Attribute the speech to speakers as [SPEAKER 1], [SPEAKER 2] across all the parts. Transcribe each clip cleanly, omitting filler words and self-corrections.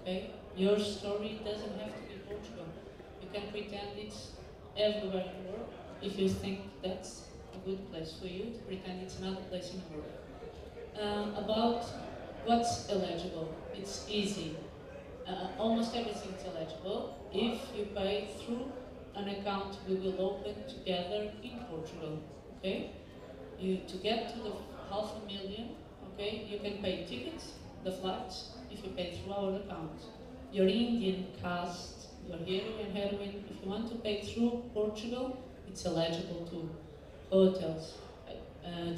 [SPEAKER 1] okay? Your story doesn't have to be Portugal. You can pretend it's everywhere in the world if you think that's a good place for you to pretend it's another place in the world. About what's eligible, it's easy. Almost everything's eligible if you pay through an account we will open together in Portugal. Okay, to get to the 500,000. Okay, you can pay tickets, the flights, if you pay through our account. Your Indian cast, your hero and heroine, if you want to pay through Portugal, it's eligible too. Hotels,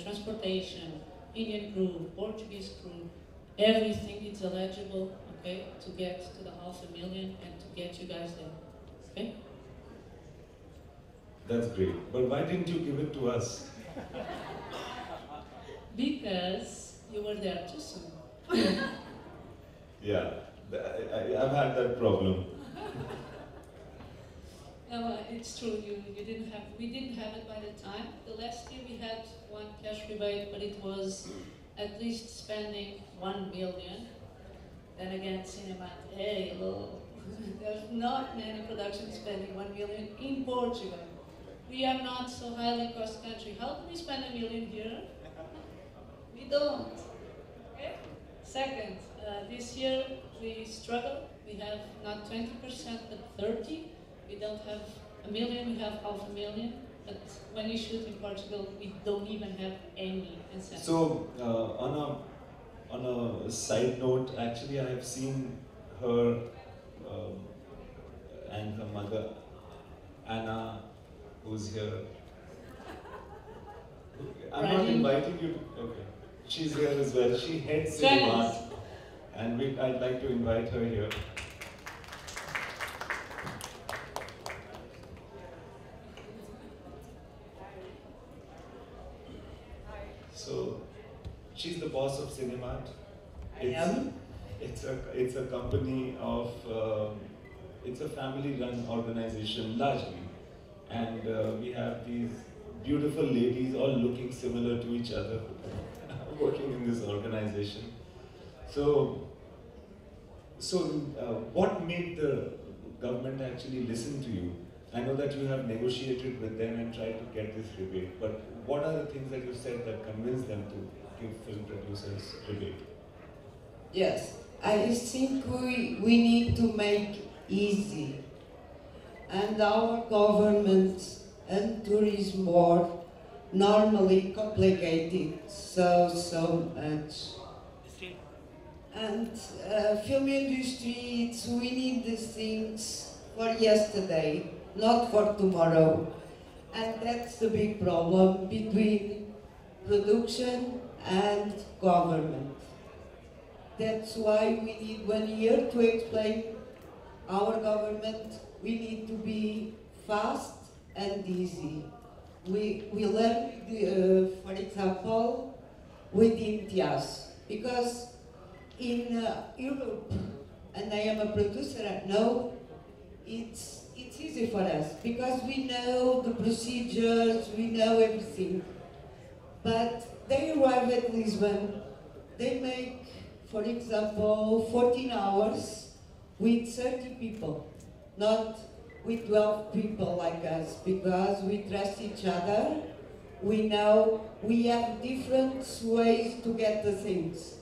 [SPEAKER 1] transportation, Indian crew, Portuguese crew, everything is eligible, okay, to get to the 500,000 and to get you guys there, okay?
[SPEAKER 2] That's great. But why didn't you give it to us?
[SPEAKER 1] Because you were there too soon.
[SPEAKER 2] Yeah, I've had that problem.
[SPEAKER 1] No, it's true. We didn't have it by the time. The last year we had one cash rebate, but it was at least spending 1 million. Then again, cinema. Hey, look, there's not many productions spending 1 million in Portugal. We are not so highly cost country. How do we spend 1 million here? We don't. Okay. Second, this year we struggle. We have not 20%, but 30%. We don't have 1 million, we have 500,000. But when you shoot in Portugal, we don't even have any incentive.
[SPEAKER 2] So, on a side note, actually I have seen her and her mother, Anna, who's here. I'm not inviting you. Okay. She's here as well. She heads Cinemat, and I'd like to invite her here. So, she's the boss of Cinemat. It's a company of, it's a family-run organization largely, and we have these beautiful ladies all looking similar to each other, working in this organization. So, what made the government actually listen to you? I know that you have negotiated with them and tried to get this rebate, but what are the things that you said that convinced them to give film producers rebate?
[SPEAKER 3] Yes, I think we need to make easy. And our government and tourism board normally complicated so much. And film industry, we need these things for yesterday, not for tomorrow. And that's the big problem between production and government. That's why we need 1 year to explain our government. We need to be fast and easy. We learn, for example, with Imtiiaz, because in Europe, and I am a producer, I know it's easy for us because we know the procedures, we know everything. But they arrive at Lisbon, they make, for example, 14 hours with 30 people, not with 12 people like us, because we trust each other. We know we have different ways to get the things,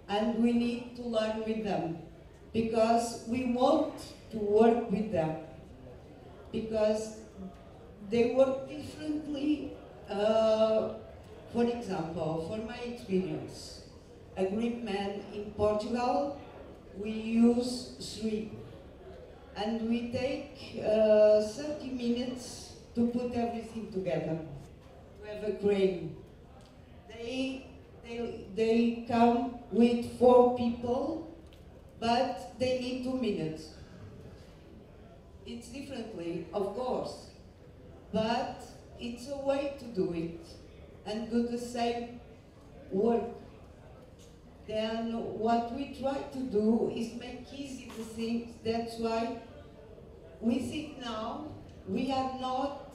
[SPEAKER 3] and we need to learn with them, because we want to work with them, because they work differently. For example, for my experience, a grip man in Portugal, we use 3. And we take 30 minutes to put everything together, to have a crane. They come with 4 people, but they need 2 minutes. It's differently, of course, but it's a way to do it and do the same work. Then what we try to do is make easy the things. That's why we think now we have not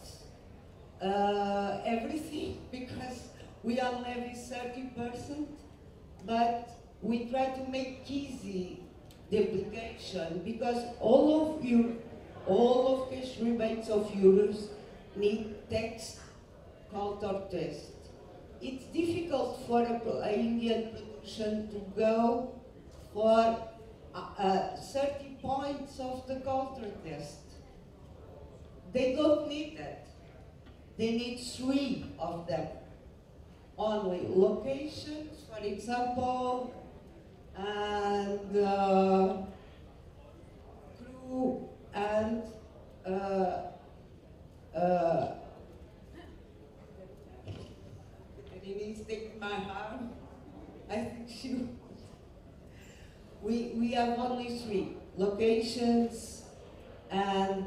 [SPEAKER 3] everything, because we only have 30%, but we try to make easy the application, because all of cash rebates of euros need text culture test. It's difficult for a Indian production to go for 30 points of the culture test. They don't need that. They need 3 of them. Only locations, for example, and crew and Denise take my arm. I think she. We have only 3 locations and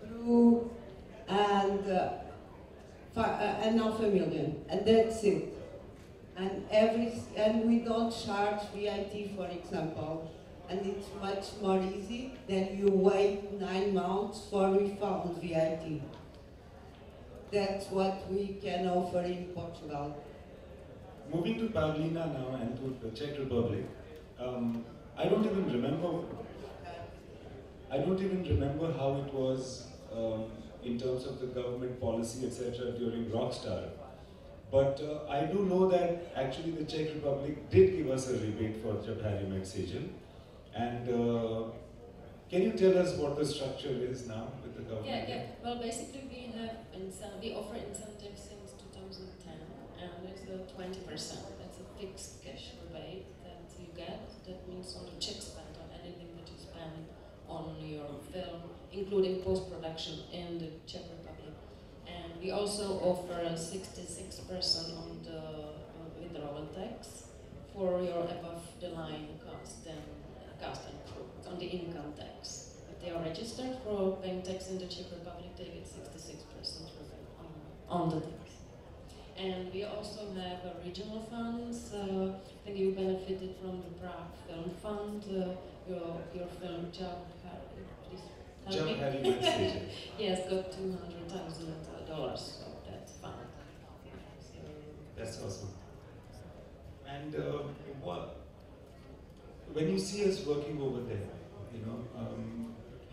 [SPEAKER 3] crew and half a million, and that's it. And we don't charge VAT, for example, and it's much more easy than you wait 9 months for refund VAT. That's what we can offer in Portugal.
[SPEAKER 2] Moving to Pavlina now and to the Czech Republic, I don't even remember how it was in terms of the government policy, etc. during Rockstar. But I do know that actually the Czech Republic did give us a rebate for Jab Harry Met Sejal. And can you tell us what the structure is now with the government?
[SPEAKER 4] Yeah. Well, basically we offer incentives since 2010, and it's 20%. That's a fixed cash rebate that you get. That means on the Czech spend on anything that you spend on your film, including post-production in the Czech Republic. And we also offer a 66% on the withdrawal tax for your above-the-line cost and crew. It's on the income tax. If they are registered for paying tax in the Czech Republic, they get 66% on the tax. And we also have regional funds. I think you benefited from the Prague Film Fund. Your film, Jab
[SPEAKER 2] Harry Met Sejal.
[SPEAKER 4] Yes, got $200,000 of that fund. So,
[SPEAKER 2] that's awesome. And when you see us working over there,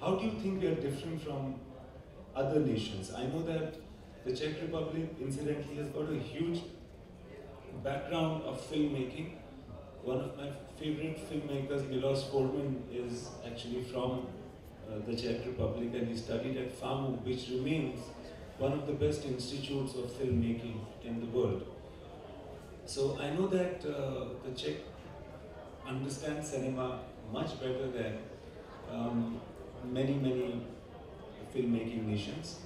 [SPEAKER 2] how do you think we are different from other nations? I know that the Czech Republic, incidentally, has got a huge background of filmmaking. One of my favorite filmmakers, Milos Forman, is actually from the Czech Republic, and he studied at FAMU, which remains one of the best institutes of filmmaking in the world. So I know that the Czech understand cinema much better than many filmmaking nations.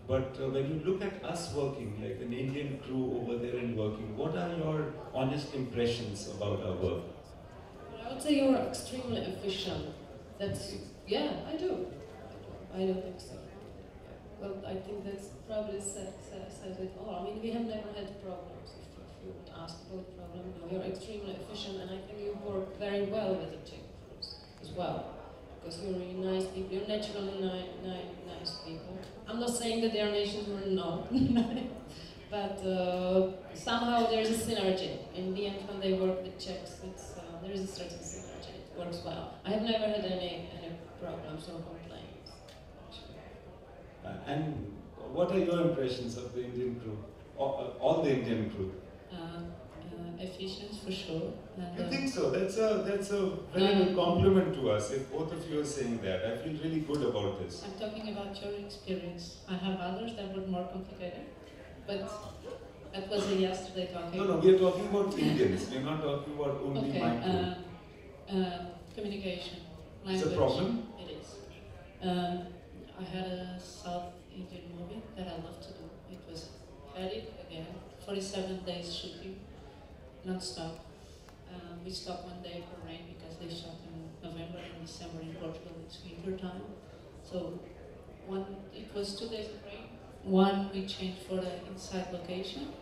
[SPEAKER 2] But when you look at us working, like an Indian crew over there and working, what are your honest impressions about our work?
[SPEAKER 4] Well, I would say you're extremely efficient. Yeah, I do. I don't think so. Well, I think that's probably says it all. I mean, we have never had problems. If you would ask about problems, no, you're extremely efficient, and I think you work very well with the Czech crews as well. Because you're really nice people, you're naturally nice people. I'm not saying that their nations were not but somehow there's a synergy. In the end, when they work with Czechs, there is a certain synergy. It works well. I have never had any problems or complaints.
[SPEAKER 2] And what are your impressions of the Indian crew? All the Indian crew?
[SPEAKER 1] Efficient for sure. And,
[SPEAKER 2] you think so? That's a very good compliment to us. If both of you are saying that, I feel really good about this.
[SPEAKER 1] I'm talking about your experience. I have others that were more complicated, but that was yesterday talking.
[SPEAKER 2] No, we are talking about Indians. We're not talking about only my crew.
[SPEAKER 1] Communication, language.
[SPEAKER 2] It's a problem?
[SPEAKER 1] It is. I had a South Indian movie that I love to do. It was headed again, 47 days shooting. Non-stop. We stopped one day for rain because they shot in November and December in Portugal. It's winter time. So it was 2 days of rain. One we changed for the inside location,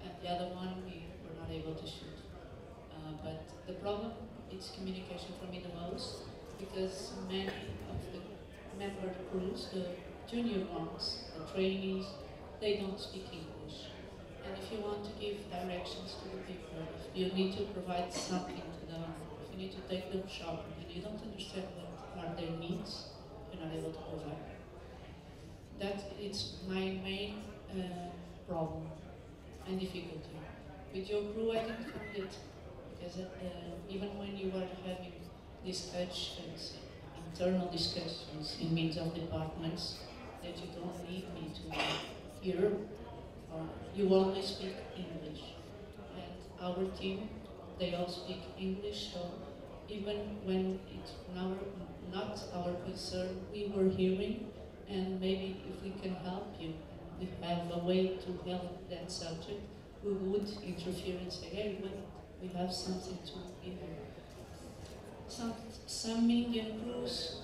[SPEAKER 1] and the other one we were not able to shoot. But the problem is communication for me the most, because many of the member crews, the junior ones, the trainees, they don't speak English. And if you want to give directions to the people, if you need to provide something to them, if you need to take them shopping and you don't understand what are their needs, you're not able to provide. That is my main problem and difficulty. With your crew, I didn't find it, because even when you are having discussions, internal discussions in means of departments, that you don't need me to hear, you only speak English. And our team, they all speak English, so even when it's not our concern, we were hearing, and maybe if we can help you, we have a way to help that subject, we would interfere and say, hey, wait, we have something to give you. Some Indian crews,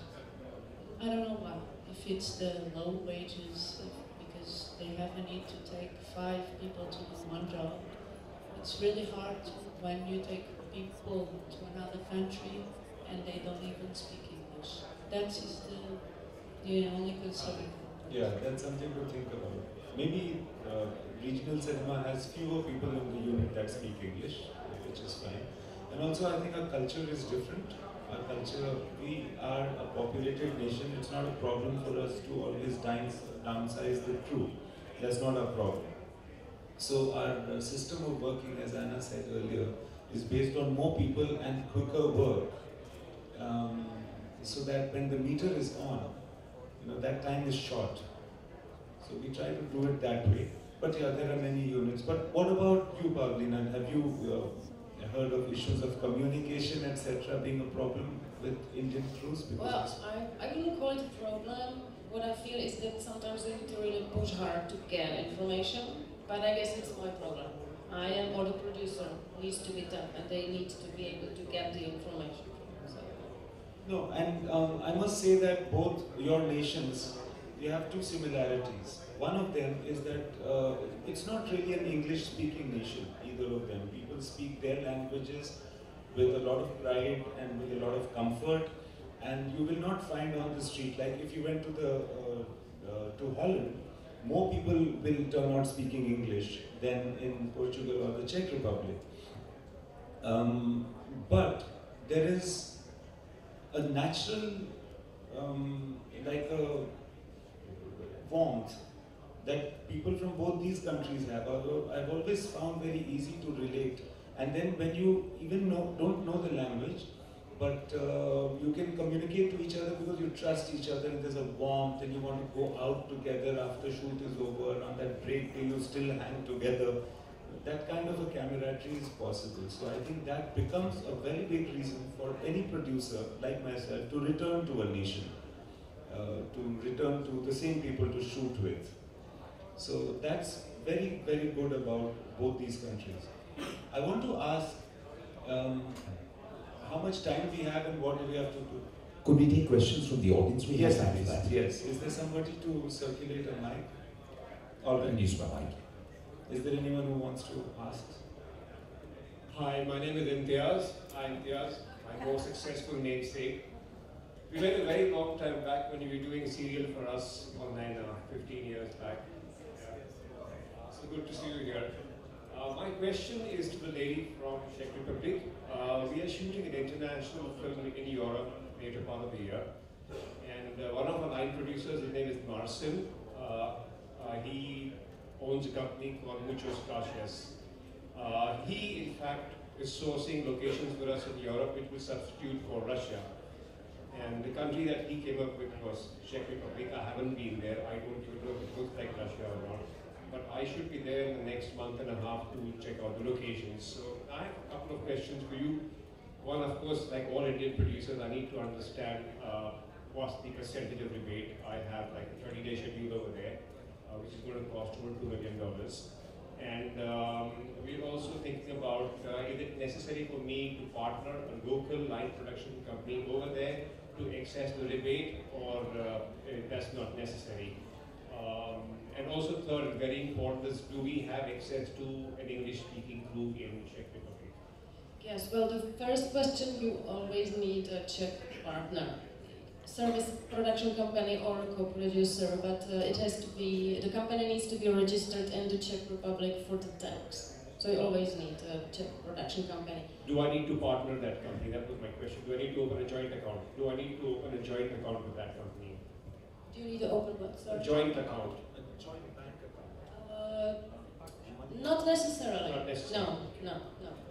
[SPEAKER 1] I don't know why, if it's the low wages, because they have a need to take 5 people to do one job. It's really hard when you take people to another country and they don't even speak English. That is the only concern.
[SPEAKER 2] Yeah, that's something to think about. Maybe regional cinema has fewer people in the unit that speak English, which is fine. And also I think our culture is different. Our culture, we are a populated nation. It's not a problem for us to always downsize the crew. That's not our problem. So our system of working, as Anna said earlier, is based on more people and quicker work. So that when the meter is on, that time is short. So we try to do it that way. But yeah, there are many units. But what about you, Pavlina? Have you heard of issues of communication, etc., being a problem with Indian crews?
[SPEAKER 4] Well, I wouldn't call it a problem. What I feel is that sometimes they need to really push hard to get information, but I guess it's my problem. I am, or the producer needs to be done, and they need to be able to get the information. So.
[SPEAKER 2] No, and I must say that both your nations, you have 2 similarities. One of them is that it's not really an English-speaking nation, either of them. People speak their languages with a lot of pride and with a lot of comfort, and you will not find on the street, like if you went to Holland, more people will turn out speaking English than in Portugal or the Czech Republic. But there is a natural, like a warmth that people from both these countries have. I've always found very easy to relate. And then when you even don't know the language, but you can communicate to each other because you trust each other and there's a warmth and you want to go out together after shoot is over. On that break day, you still hang together. That kind of a camaraderie is possible. So I think that becomes a very big reason for any producer like myself to return to a nation, to return to the same people to shoot with. So that's very, very good about both these countries. I want to ask how much time we have and what do we have to do?
[SPEAKER 5] Could we take questions from the audience? We
[SPEAKER 2] Yes,
[SPEAKER 5] have time for
[SPEAKER 2] please.
[SPEAKER 5] that.
[SPEAKER 2] Yes. Is there somebody to circulate a mic? All right.
[SPEAKER 5] Use my mic.
[SPEAKER 2] Is there anyone who wants to ask?
[SPEAKER 6] Hi, my name is Imtiiaz. I'm Imtiiaz, my more successful namesake. We went a very long time back when you were doing serial for us online, 15 years back. So good to see you here. My question is to the lady from Czech Republic. We are shooting an international film in Europe later part of the year. And one of our line producers, his name is Marcin. He owns a company called Muchos Gracias. He, in fact, is sourcing locations for us in Europe which will substitute for Russia. And the country that he came up with was Czech Republic. I haven't been there. I don't even know if it looks like Russia or not. But I should be there in the next month and a half to check out the locations. So I have a couple of questions for you. One, of course, like all Indian producers, I need to understand what's the percentage of rebate. I have like a 30-day schedule over there, which is going to cost over $2 million. And we're also thinking about, is it necessary for me to partner a local line production company over there to access the rebate, or that's not necessary? And also third, very important, is do we have access to an English-speaking crew in Czech Republic?
[SPEAKER 4] Yes, well, the first question, you always need a Czech partner. Service production company or a co-producer, but it has to be, the company needs to be registered in the Czech Republic for the tax. So you always need a Czech production company.
[SPEAKER 6] Do I need to partner that company? That was my question. Do I need to open a joint account? Do I need to open a joint account with that company?
[SPEAKER 4] Do you need to open what? Sorry?
[SPEAKER 6] A joint account.
[SPEAKER 2] A joint bank account.
[SPEAKER 4] Not necessarily.
[SPEAKER 6] Not necessarily.
[SPEAKER 4] No.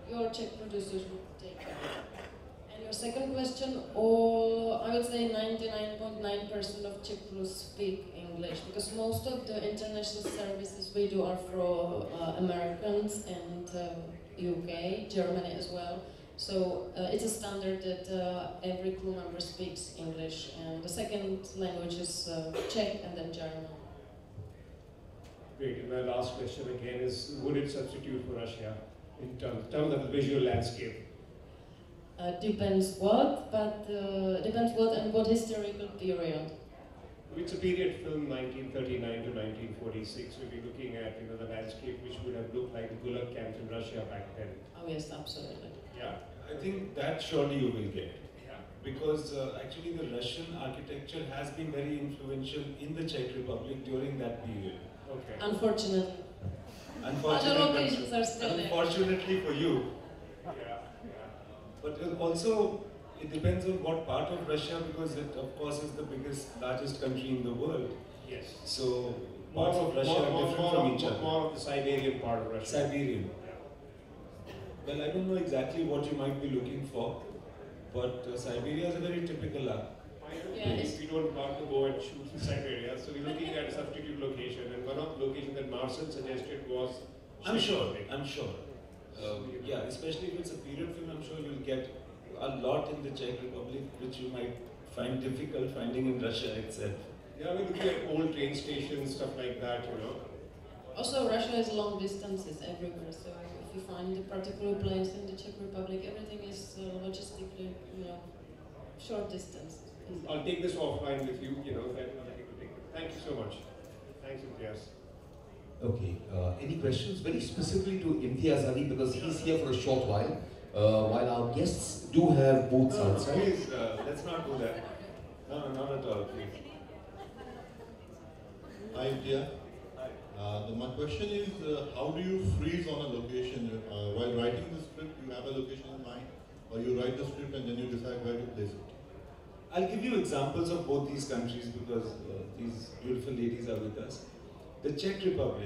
[SPEAKER 4] Your Czech producers will take care of it. And your second question, I would say 99.9% of Czech crews speak English, because most of the international services we do are for Americans and UK, Germany as well. So it's a standard that every crew member speaks English, and the second language is Czech and then German.
[SPEAKER 6] Great. And my last question again is, would it substitute for Russia in terms of the visual landscape?
[SPEAKER 4] Depends what, but depends what and what historical period.
[SPEAKER 6] It's a period film, 1939 to 1946. We'll be looking at the landscape which would have looked like the Gulag camps in Russia back then.
[SPEAKER 4] Oh yes, absolutely.
[SPEAKER 6] Yeah.
[SPEAKER 2] I think that surely you will get.
[SPEAKER 6] Yeah.
[SPEAKER 2] Because actually the Russian architecture has been very influential in the Czech Republic during that period.
[SPEAKER 6] Okay.
[SPEAKER 4] Unfortunately.
[SPEAKER 2] Unfortunately,
[SPEAKER 4] Other locations are still there.
[SPEAKER 2] unfortunately for you.
[SPEAKER 6] Yeah.
[SPEAKER 2] But also, it depends on what part of Russia, because it of course is the largest country in the world.
[SPEAKER 6] Yes.
[SPEAKER 2] So parts of Russia are different from each other.
[SPEAKER 6] More of the Siberian part of Russia.
[SPEAKER 2] Siberian. Well, I don't know exactly what you might be looking for, but Siberia is a very typical
[SPEAKER 4] Yes.
[SPEAKER 6] We don't want to go and shoot in Siberia, so we're looking at a substitute location, and one of the locations that Marcel suggested was...
[SPEAKER 2] I'm sure. Yeah, especially if it's a period film, I'm sure you'll get a lot in the Czech Republic, which you might find difficult finding in Russia itself.
[SPEAKER 6] Yeah, we're looking at old train stations, stuff like that,
[SPEAKER 4] Also, Russia has long distances everywhere, so if you find a particular place in the Czech Republic, everything is logistically, short distance.
[SPEAKER 6] I'll take this offline with you, Thank you so much. Thanks, Imtiiaz.
[SPEAKER 5] Okay, any questions very specifically to Imtiiaz Ali, because he's here for a short while our guests do have booths
[SPEAKER 2] No,
[SPEAKER 5] outside.
[SPEAKER 2] please, let's not do that. No, not at all, please.
[SPEAKER 7] Hi, Imtiiaz. My question is, how do you freeze on a location? While writing the script, you have a location in mind, or you write the script and then you decide where to place it?
[SPEAKER 2] I'll give you examples of both these countries because these beautiful ladies are with us. The Czech Republic.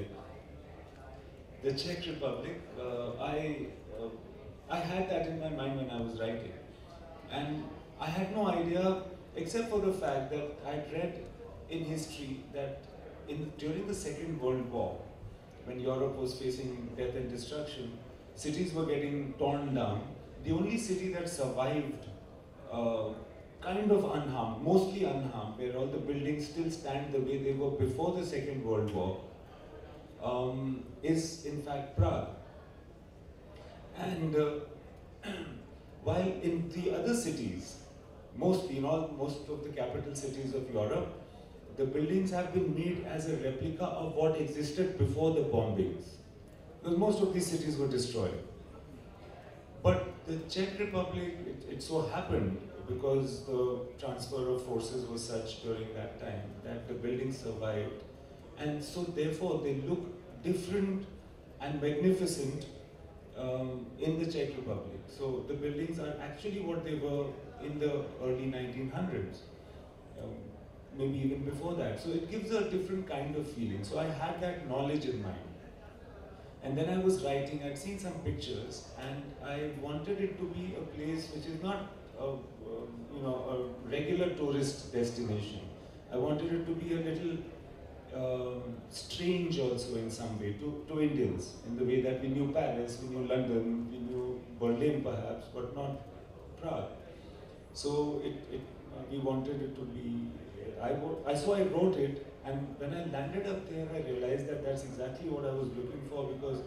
[SPEAKER 2] I had that in my mind when I was writing, and I had no idea, except for the fact that I'd read in history that during the Second World War, when Europe was facing death and destruction, cities were getting torn down. The only city that survived kind of unharmed, mostly unharmed, where all the buildings still stand the way they were before the Second World War, is in fact Prague. And while in the other cities, most of the capital cities of Europe, the buildings have been made as a replica of what existed before the bombings, because most of these cities were destroyed. But the Czech Republic, it so happened, because the transfer of forces was such during that time, that the buildings survived. And so therefore they look different and magnificent in the Czech Republic. So the buildings are actually what they were in the early 1900s, maybe even before that. So it gives a different kind of feeling. So I had that knowledge in mind. And then I was writing, I'd seen some pictures, and I wanted it to be a place which is not a regular tourist destination. I wanted it to be a little strange also in some way to Indians, in the way that we knew Paris, we knew London, we knew Berlin perhaps, but not Prague. So we wanted it to be, so I wrote it, and when I landed up there I realized that that's exactly what I was looking for, because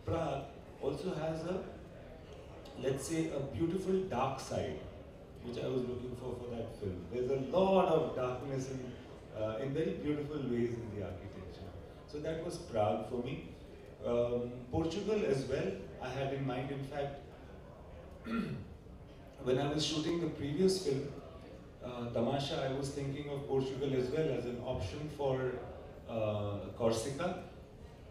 [SPEAKER 2] Prague also has a, let's say, a beautiful dark side, which I was looking for that film. There's a lot of darkness in very beautiful ways in the architecture. So that was Prague for me. Portugal as well, I had in mind. In fact, when I was shooting the previous film, Tamasha, I was thinking of Portugal as well as an option for Corsica.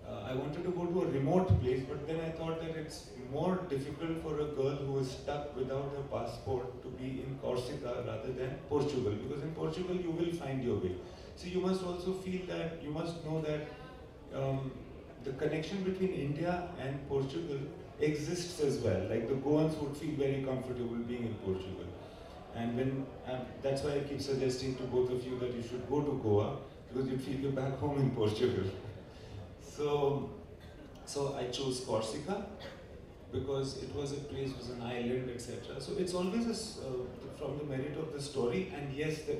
[SPEAKER 2] I wanted to go to a remote place, but then I thought that it's more difficult for a girl who is stuck without her passport to be in Corsica rather than Portugal, because in Portugal you will find your way. So you must also feel that, you must know that the connection between India and Portugal exists as well. Like the Goans would feel very comfortable being in Portugal. And when that's why I keep suggesting to both of you that you should go to Goa, because you feel you're back home in Portugal. So I chose Corsica because it was a place, it was an island, etc. So it's always from the merit of the story, and yes, the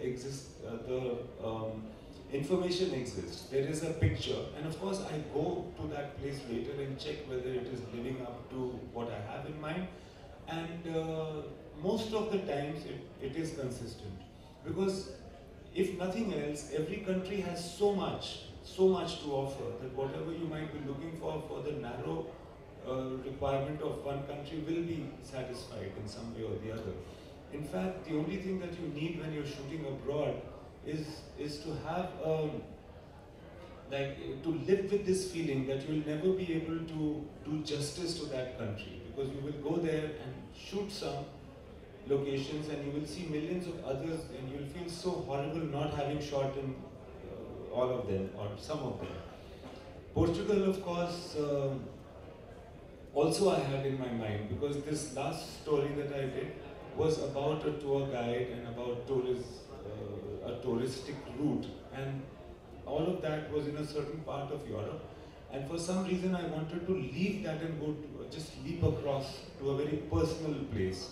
[SPEAKER 2] information exists. There is a picture, and of course I go to that place later and check whether it is living up to what I have in mind. And most of the times it is consistent, because if nothing else, every country has so much to offer that whatever you might be looking for the narrow requirement of one country will be satisfied in some way or the other. In fact, the only thing that you need when you're shooting abroad is to have to live with this feeling that you will never be able to do justice to that country, because you will go there and shoot some locations and you will see millions of others and you will feel so horrible not having shot in all of them or some of them. Portugal, of course, also I had in my mind, because this last story that I did was about a tour guide and about a touristic route, and all of that was in a certain part of Europe, and for some reason I wanted to leave that and go to, just leap across to a very personal place.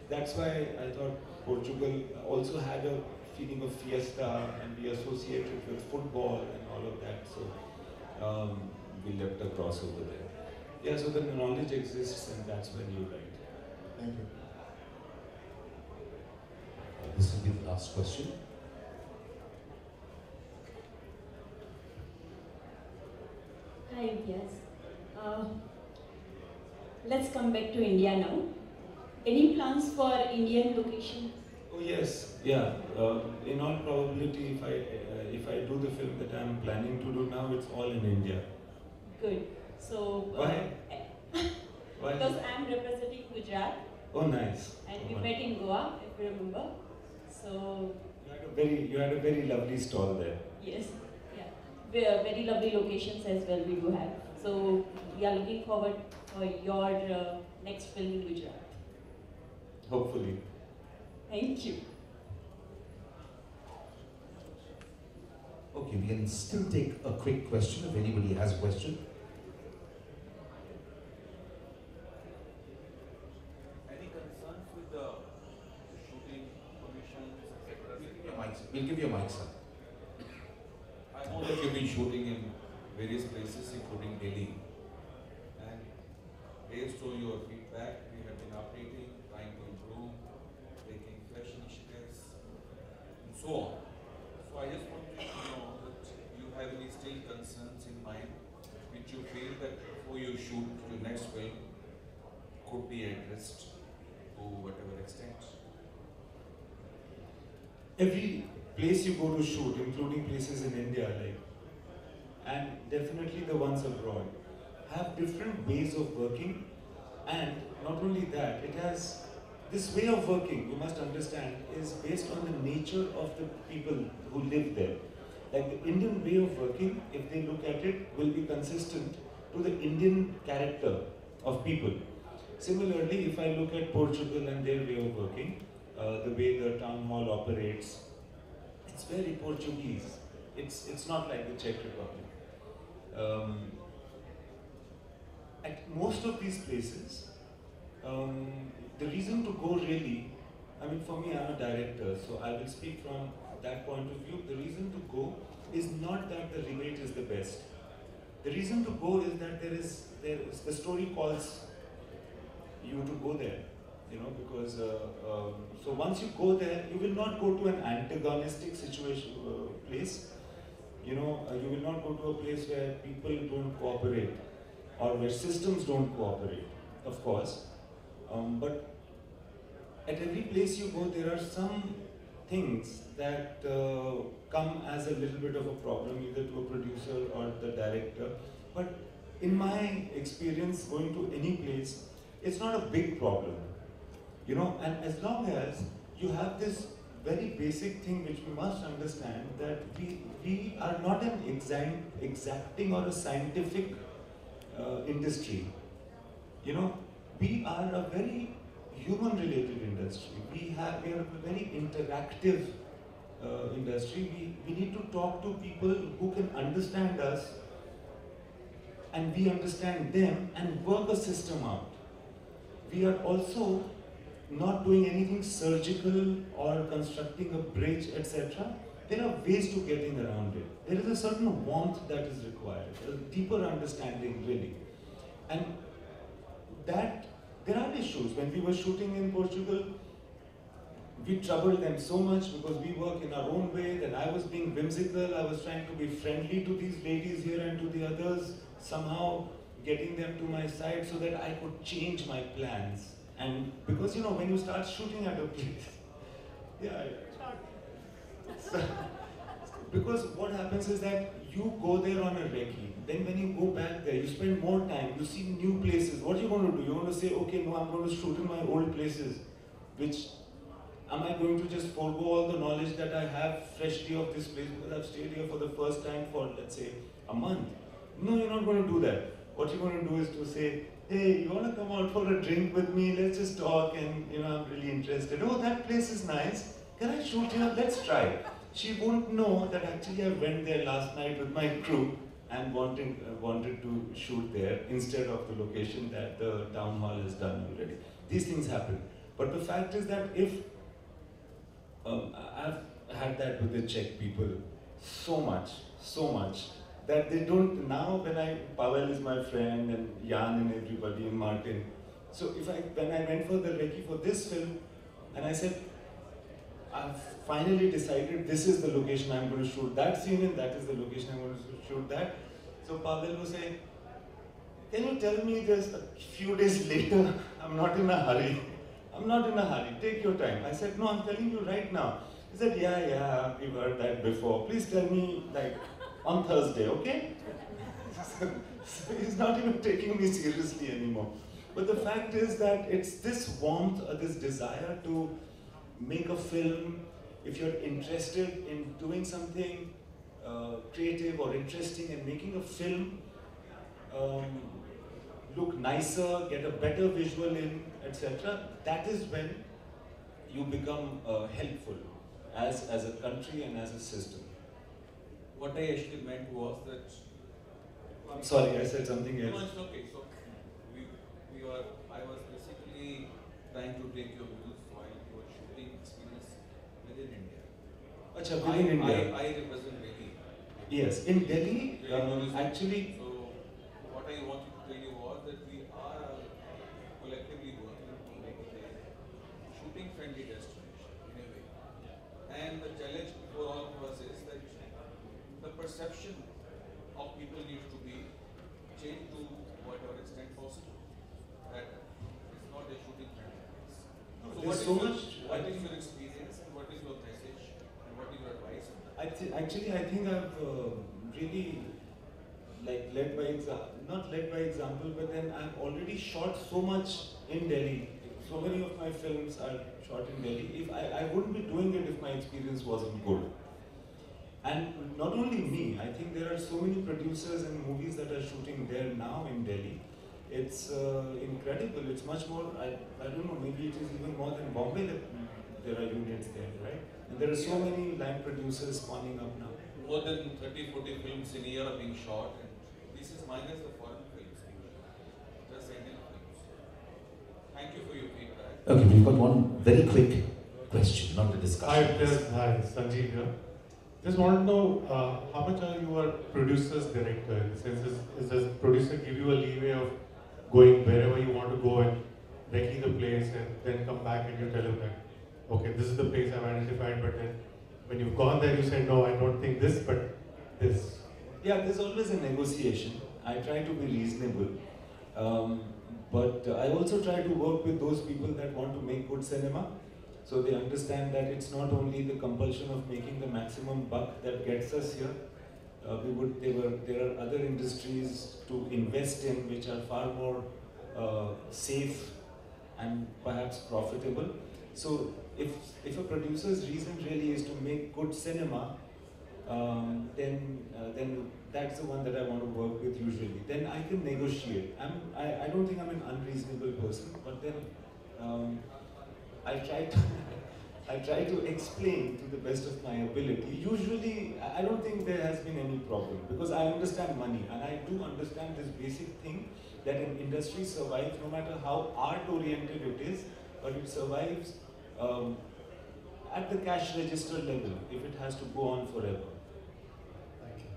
[SPEAKER 2] That's why I thought Portugal also had a feeling of fiesta, and we associate it with football and all of that, so we leapt across over there. Yeah, so the knowledge exists, and that's when you write.
[SPEAKER 7] Thank you.
[SPEAKER 5] This will be the last question.
[SPEAKER 8] Hi, Imtiiaz. Let's come back to India now. Any plans for Indian location?
[SPEAKER 2] Oh yes, yeah. In all probability, if I do the film that I'm planning to do now, it's all in India.
[SPEAKER 8] Good. So
[SPEAKER 2] Why? Why?
[SPEAKER 8] Because I'm representing Gujarat.
[SPEAKER 2] Oh, nice.
[SPEAKER 8] And we met in Goa, if you remember. So
[SPEAKER 2] you had a very lovely stall there.
[SPEAKER 8] yes, yeah, very lovely locations as well we do have. So we are looking forward for your next film in Gujarat.
[SPEAKER 2] Hopefully.
[SPEAKER 8] Thank you.
[SPEAKER 5] Okay, we can still take a quick question if anybody has a question.
[SPEAKER 9] Any concerns with the shooting permissions, etc.?
[SPEAKER 5] We'll give you a mic, sir.
[SPEAKER 9] I know that you've been shooting in various places, including Delhi. And based on your feedback, we have been updating, trying to improve, taking fresh initiatives, and so on. So I just wanted to know that you have any still concerns in mind, which you feel that before you shoot your next film could be addressed to whatever extent.
[SPEAKER 2] Every place you go to shoot, including places in India, and definitely the ones abroad, have different ways of working, and not only that, it has this way of working, you must understand, is based on the nature of the people who live there. Like the Indian way of working, if they look at it, will be consistent to the Indian character of people. Similarly, if I look at Portugal and their way of working, the way the town hall operates, it's very Portuguese. It's not like the Czech Republic. At most of these places, the reason to go really, I mean, for me, I'm a director, so I will speak from that point of view. The reason to go is not that the rebate is the best. The reason to go is that the story calls you to go there, because so once you go there, you will not go to an antagonistic situation place. You will not go to a place where people don't cooperate or where systems don't cooperate, of course. But at every place you go, there are some things that come as a little bit of a problem, either to a producer or the director. But in my experience, going to any place, it's not a big problem. You know, and as long as you have this very basic thing which we must understand, that we are not an exacting or a scientific industry. You know, we are a very human-related industry. We are a very interactive industry. We need to talk to people who can understand us, and we understand them, and work a system out. We are also not doing anything surgical or constructing a bridge, etc. There are ways to getting around it. There is a certain warmth that is required, a deeper understanding really. And that, there are issues. When we were shooting in Portugal, we troubled them so much because we work in our own way, that I was being whimsical, I was trying to be friendly to these ladies here and to the others, somehow getting them to my side so that I could change my plans. And because, you know, when you start shooting at a place, because what happens is that you go there on a recce, then when you go back there, you spend more time, you see new places. What are you going to do? You're going to say, okay, no, I'm going to shoot in my old places, which, am I going to just forego all the knowledge that I have freshly of this place because I've stayed here for the first time for, let's say, a month? No, you're not going to do that. What you're going to do is to say, hey, you want to come out for a drink with me? Let's just talk, and you know, I'm really interested. Oh, that place is nice. Can I shoot here? Let's try. She won't know that actually I went there last night with my crew and wanted to shoot there instead of the location that the town hall has done already. These things happen. But the fact is that if I've had that with the Czech people so much that they don't, now when Pavel is my friend, and Jan and everybody, and Martin. So when I went for the recce for this film, and I said, I've finally decided this is the location I'm going to shoot that scene in, that is the location I'm going to shoot that. So Pavel will say, can you tell me this a few days later? I'm not in a hurry. I'm not in a hurry, take your time. I said, no, I'm telling you right now. He said, yeah, we've heard that before. Please tell me, like, on Thursday, okay? So he's not even taking me seriously anymore. But the fact is that it's this warmth or this desire to make a film. If you're interested in doing something creative or interesting and making a film look nicer, get a better visual in, etc., that is when you become helpful as a country and as a system.
[SPEAKER 9] What I actually meant was that...
[SPEAKER 2] I'm sorry, I said something else.
[SPEAKER 9] No, it's okay. So, I was basically trying to take your views while you were shooting experience within India.
[SPEAKER 2] Achha, within India.
[SPEAKER 9] I represent Delhi.
[SPEAKER 2] Yes, in Delhi, actually...
[SPEAKER 9] So, what I wanted to tell you was that we are collectively working to make it a shooting-friendly destination, in a way. And the challenge before all of us is that the perception of people needs to be changed to whatever extent possible. That it's not a shooting-friendly place. So, what is your experience, and what is your message, and what is your advice on that?
[SPEAKER 2] Actually, I think I've really led by example, not led by example, but then I've already shot so much in Delhi. So many of my films are shot in Delhi. If I wouldn't be doing it if my experience wasn't good. And not only me, I think there are so many producers and movies that are shooting there now in Delhi. It's incredible. It's much more, I don't know, maybe it is even more than Bombay that there are units there, right? And there are so many line producers spawning up now.
[SPEAKER 9] More than 30-40 films in a year are being shot, and this is minus the foreign films, just Indian films. Thank you for your feedback.
[SPEAKER 5] Okay, we've got one very quick question, not a discussion.
[SPEAKER 10] Hi, Sanjeev here. Just want to know how much are you a producer's director? In the sense, does the producer give you a leeway of going wherever you want to go and recce the place, and then come back and you tell him that, okay, this is the place I've identified, but then when you've gone there, you say, no, I don't think this, but this.
[SPEAKER 2] Yeah, there's always a negotiation. I try to be reasonable. But I also try to work with those people that want to make good cinema. So they understand that it's not only the compulsion of making the maximum buck that gets us here. there are other industries to invest in which are far more safe and perhaps profitable. So if a producer's reason really is to make good cinema, then that's the one that I want to work with usually. Then I can negotiate. I don't think I'm an unreasonable person, but then I try to I try to explain to the best of my ability. Usually, I don't think there has been any problem because I understand money and I do understand this basic thing that an industry survives no matter how art-oriented it is, but it survives at the cash register level if it has to go on forever.
[SPEAKER 5] Thank you.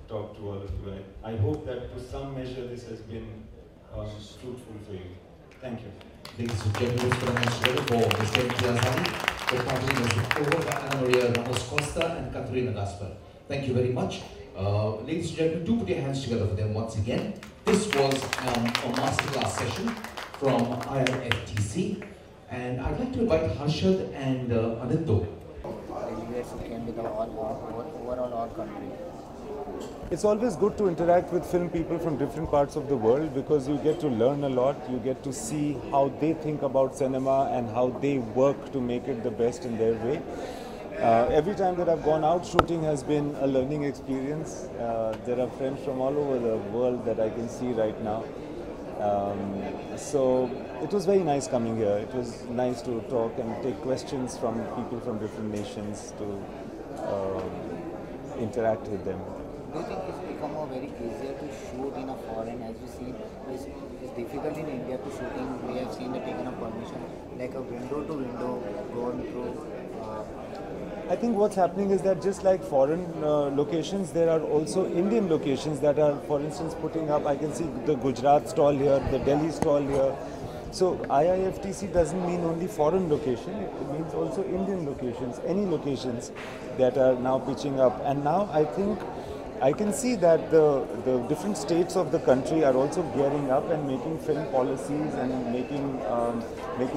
[SPEAKER 2] Talk to all of you. I hope that to some measure this has been fruitful for you. Thank you.
[SPEAKER 5] Ladies and gentlemen, for Mr. Imtiiaz, the party was over by Ana Maria Ramos Costa and Katerina Gaspar. Thank you very much. Ladies and gentlemen, do put your hands together for them once again. This was a masterclass session from IFTC, and I'd like to invite Harshad and Aditya.
[SPEAKER 11] Delegates who came with overall our country.
[SPEAKER 2] It's always good to interact with film people from different parts of the world because you get to learn a lot, you get to see how they think about cinema and how they work to make it the best in their way. Every time that I've gone out, shooting has been a learning experience. There are friends from all over the world that I can see right now. So it was very nice coming here. It was nice to talk and take questions from people from different nations to interact with them.
[SPEAKER 11] Do you think it's become very easier to shoot in a foreign, as we see, it's difficult in India to shooting. We have seen the taken of permission, like a window to window, going through.
[SPEAKER 2] I think what's happening is that just like foreign locations, there are also Indian locations that are, for instance, putting up, I can see the Gujarat stall here, the Delhi stall here. So IIFTC doesn't mean only foreign location, it means also Indian locations, any locations that are now pitching up. And now I think I can see that the different states of the country are also gearing up and making film policies and making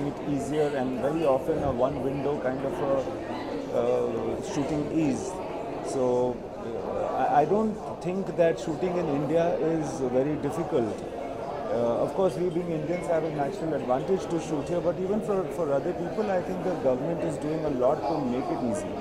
[SPEAKER 2] it easier, and very often a one window kind of a shooting is. So I don't think that shooting in India is very difficult. Of course, we being Indians have a natural advantage to shoot here, but even for other people, I think the government is doing a lot to make it easy.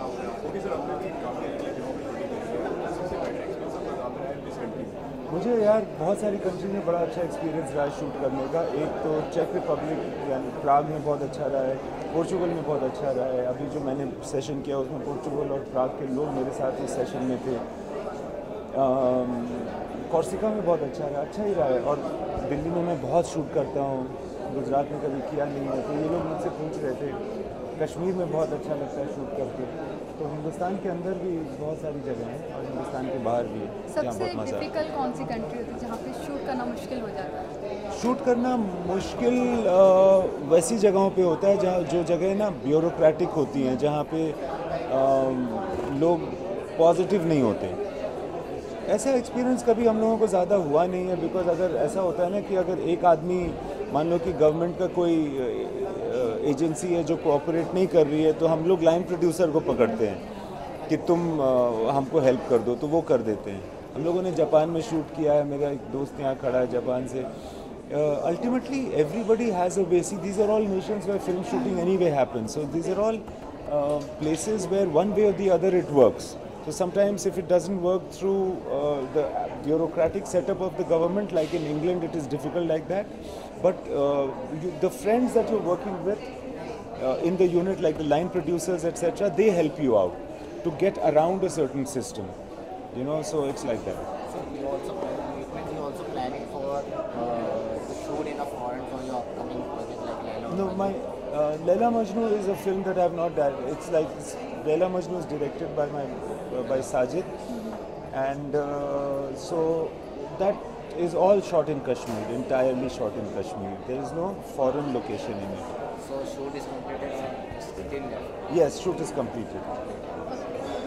[SPEAKER 2] मुझे यार बहुत सारी country में बड़ा अच्छा experience रहा है shoot करने का. एक तो चेक रिपब्लिक यानी प्राग में बहुत अच्छा रहा है, पोर्चुगल में बहुत अच्छा रहा है. अभी जो मैंने सेशन किया उसमें पोर्चुगल और प्राग के लोग मेरे साथ इस सेशन में थे. कॉर्सिका में बहुत अच्छा ही रहा है. और दिल्ली में मैं बहुत शूट करता हूँ, गुजरात में कभी किया नहीं है, तो ये लोग मुझसे पूछ रहे थे. कश्मीर में बहुत अच्छा लगता है शूट करके. तो हिंदुस्तान के अंदर भी बहुत सारी जगह हैं और हिंदुस्तान के बाहर भी.
[SPEAKER 12] सबसे डिफिकल्ट कौन सी कंट्री होती है जहाँ पे शूट करना मुश्किल हो जाता है?
[SPEAKER 2] शूट करना मुश्किल वैसी जगहों पे होता है जहाँ जो जगह ना ब्यूरोक्रेटिक होती हैं, जहाँ पे लोग पॉजिटिव नहीं होते. ऐसा एक्सपीरियंस कभी हम लोगों को ज़्यादा हुआ नहीं है, बिकॉज अगर ऐसा होता है ना कि अगर एक आदमी मान लो कि गवर्नमेंट का कोई एजेंसी है जो कोऑपरेट नहीं कर रही है, तो हम लोग लाइन प्रोड्यूसर को पकड़ते हैं कि तुम हमको हेल्प कर दो, तो वो कर देते हैं. हम लोगों ने जापान में शूट किया है, मेरा एक दोस्त यहाँ खड़ा है जापान से. Ultimately everybody has a basic, these are all nations where film shooting anyway happens, so these are all places where one way or the other it works. So sometimes if it doesn't work through the bureaucratic setup of the government, like in England it is difficult like that, but the friends that you're working with in the unit, like the line producers, etc., they help you out to get around a certain system, you know, so it's like that.
[SPEAKER 11] So you also planning for the shoot in a foreign for your upcoming project like Laila?
[SPEAKER 2] No, my Laila Majnu is a film that I have not done. It's like Laila Majnu is directed by by Sajid, and so that is all shot in Kashmir, entirely shot in Kashmir. There is no foreign location in it.
[SPEAKER 11] So shoot is completed and still there?
[SPEAKER 2] Yes, shoot is completed.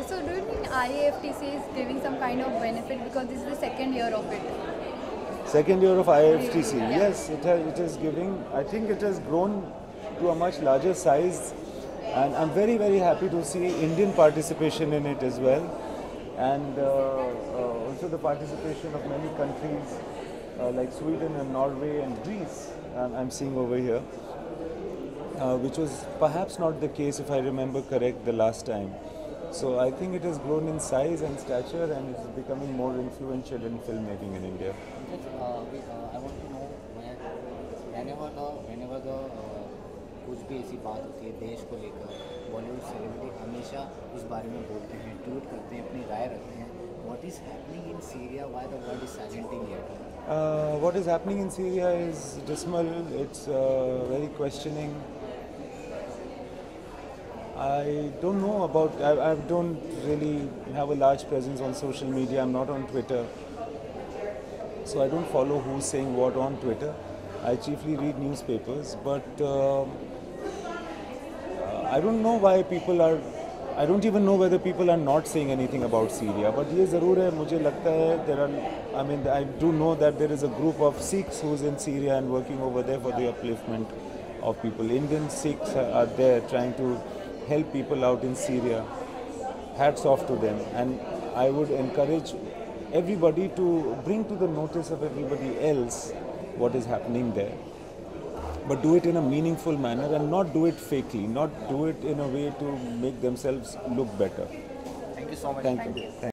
[SPEAKER 12] So do you think IAFTC is giving some kind of benefit because this is the second year of it?
[SPEAKER 2] Second year of IFTC, yes, it is giving. I think it has grown to a much larger size And I'm very, very happy to see Indian participation in it as well. And also the participation of many countries like Sweden and Norway and Greece, I'm seeing over here, which was perhaps not the case, if I remember correct, the last time. So I think it has grown in size and stature and it's becoming more influential in filmmaking in India.
[SPEAKER 11] I want to know whenever the कुछ भी ऐसी बात होती है देश को लेकर Bollywood celebrity हमेशा उस बारे में बोलते हैं, ट्वीट करते हैं, अपनी राय रखते हैं. What is happening in Syria? Why the world is silent in yet?
[SPEAKER 2] What is happening in Syria is dismal. It's very questioning. I don't know about. I don't really have a large presence on social media. I'm not on Twitter, so I don't follow who's saying what on Twitter. I chiefly read newspapers, but I don't know why people are. I don't even know whether people are not saying anything about Syria. But ये ज़रूर है, मुझे लगता है there are. I mean, I do know that there is a group of Sikhs who's in Syria and working over there for the upliftment of people. Indian Sikhs are there trying to help people out in Syria. Hats off to them, and I would encourage everybody to bring to the notice of everybody else what is happening there. But do it in a meaningful manner and not do it fakely, not do it in a way to make themselves look better.
[SPEAKER 11] Thank you so much.
[SPEAKER 2] Thank you.